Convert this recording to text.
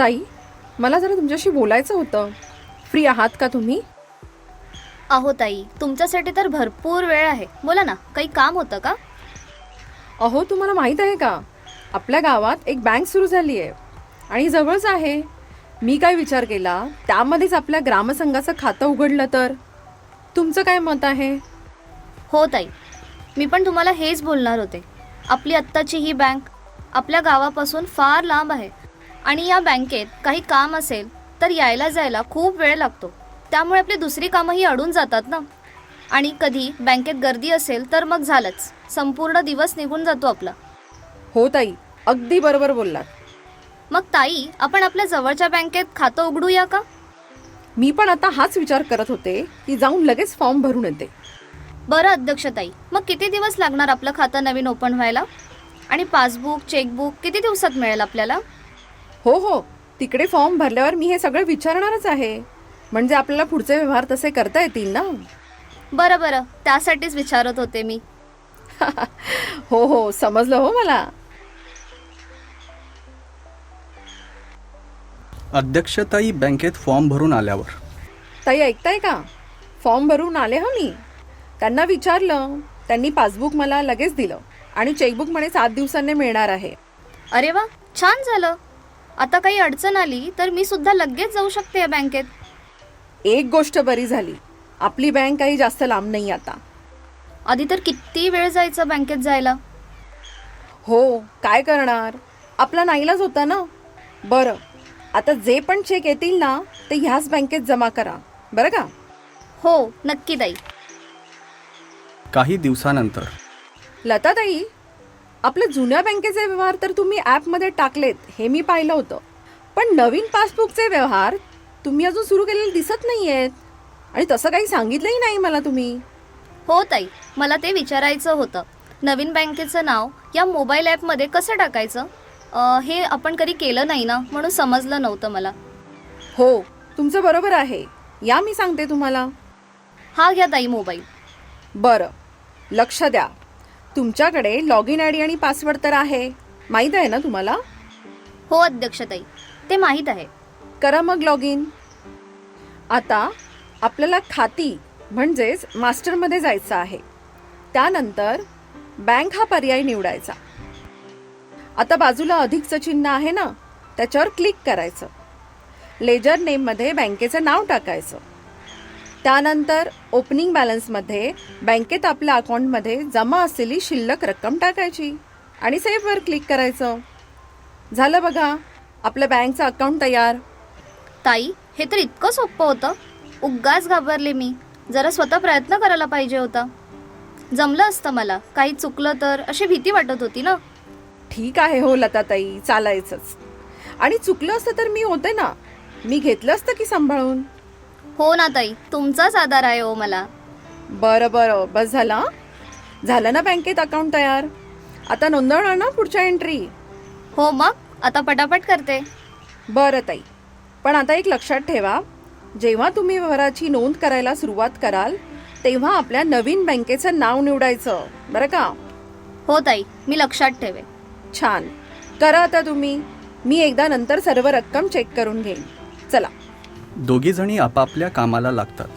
ताई, मला जरा तुमच्याशी बोलायचं होतं. फ्री आहात का तुम्ही? अहो ताई, तुमच्यासाठी तर भरपूर वेळ आहे. बोला ना, काही काम होतं का? अहो, तुम्हाला माहीत आहे का, आपल्या गावात एक बँक सुरू झाली आहे आणि जवळच आहे. मी काय विचार केला, त्यामध्येच आपल्या ग्रामसंघाचं खातं उघडलं तर. तुमचं काय मत आहे? हो ताई, मी पण तुम्हाला हेच बोलणार होते. आपली आत्ताची ही बँक आपल्या गावापासून फार लांब आहे आणि या बँकेत काही काम असेल तर यायला जायला खूप वेळ लागतो. त्यामुळे आपली दुसरी कामंही अडून जातात ना. आणि कधी बँकेत गर्दी असेल तर मग झालंच, संपूर्ण दिवस निघून जातो आपला. हो ताई, अगदी बरोबर बोललात. मग ताई, आपण आपल्या जवळच्या बँकेत खातं उघडूया का? मी पण आता हाच विचार करत होते की जाऊन लगेच फॉर्म भरून येते. बरं अध्यक्षताई, मग किती दिवस लागणार आपलं खातं नवीन ओपन व्हायला? आणि पासबुक, चेकबुक किती दिवसात मिळेल आपल्याला? हो हो, तिकडे फॉर्म भरल्यावर मी हे सगळं विचारणारच आहे. म्हणजे आपल्याला पुढचे व्यवहार तसे करता येतील ना. बरं बरं, त्यासाठीच विचारत होते मी. हो हो, समजलं हो मला. अध्यक्षताई, बँकेत फॉर्म भरून आल्यावर ताई, ऐकताय का? फॉर्म भरून आले हं मी. त्यांना विचारलं, त्यांनी पासबुक मला लगेच दिलं आणि चेकबुक म्हणे 7 दिवसांनी मिळणार आहे. अरे वा, छान झालं. आता काही अडचण आली तर मी सुद्धा लगेच जाऊ शकते या बँकेत. एक गोष्ट बरी झाली, आपली बँक काही जास्त लांब नाही आता. आधी तर किती वेळ जायचा बँकेत जायला. हो, काय करणार, आपला नाईलाज होता ना. बरं, आता जे पण चेक येतील ना ते ह्याच बँकेत जमा करा, बरं का? हो, नक्की ताई. काही दिवसानंतर लताताई, आपल्या जुन्या बँकेचे व्यवहार तर तुम्ही ॲपमध्ये टाकलेत, हे मी पाहिलं होतं. पण नवीन पासबुकचे व्यवहार तुम्ही अजून सुरू केलेले दिसत नाही आहेत. आणि तसं काही सांगितलंही नाही मला तुम्ही. हो ताई, मला ते विचारायचं होतं. नवीन बँकेचं नाव या मोबाईल ॲपमध्ये कसं टाकायचं? हे आपण कधी केलं नाही ना, म्हणून समजलं नव्हतं मला. हो, तुमचं बरोबर आहे. या, मी सांगते तुम्हाला. हा घ्या ताई मोबाईल. बरं, लक्ष द्या. तुमच्याकडे लॉग इन आय डी आणि पासवर्ड तर आहे, माहीत आहे ना तुम्हाला? हो अध्यक्षताई, ते माहीत आहे. करा मग लॉग इन. आता आपल्याला खाती म्हणजेच मास्टरमध्ये जायचं आहे. त्यानंतर बँक हा पर्याय निवडायचा. आता बाजूला अधिकचं चिन्ह आहे ना, त्याच्यावर क्लिक करायचं. लेजर नेममध्ये बँकेचं नाव टाकायचं. त्यानंतर ओपनिंग बॅलन्समध्ये बँकेत आपल्या अकाउंटमध्ये जमा असलेली शिल्लक रक्कम टाकायची आणि सेव्हवर क्लिक करायचं. झालं बघा, आपलं बँकचं अकाउंट तयार. ताई, हे तर इतकं सोपं होतं. उगाच घाबरले मी. जरा स्वतः प्रयत्न करायला पाहिजे होता. जमलं असतं मला. काही चुकलं तर अशी भीती वाटत होती ना. ठीक आहे हो लताताई, चालायचंच. आणि चुकलं असतं तर मी होते ना, मी घेतलं असतं की सांभाळून. हो ना ताई, तुमचाच आधार आहे हो मला. बरं बरं, बस झालं. झालं ना बँकेत अकाउंट तयार. आता नोंदवणार ना पुढच्या एंट्री? हो, मग आता पटापट करते. बरं ताई, पण आता एक लक्षात ठेवा, जेव्हा तुम्ही व्यवहाराची नोंद करायला सुरुवात कराल तेव्हा आपल्या नवीन बँकेचं नाव निवडायचं, बरं का? हो ताई, मी लक्षात ठेवे. छान, करा आता तुम्ही. मी एकदा नंतर सर्व रक्कम चेक करून घेईन. चला. दोघीजणी आपापल्या कामाला लागतात.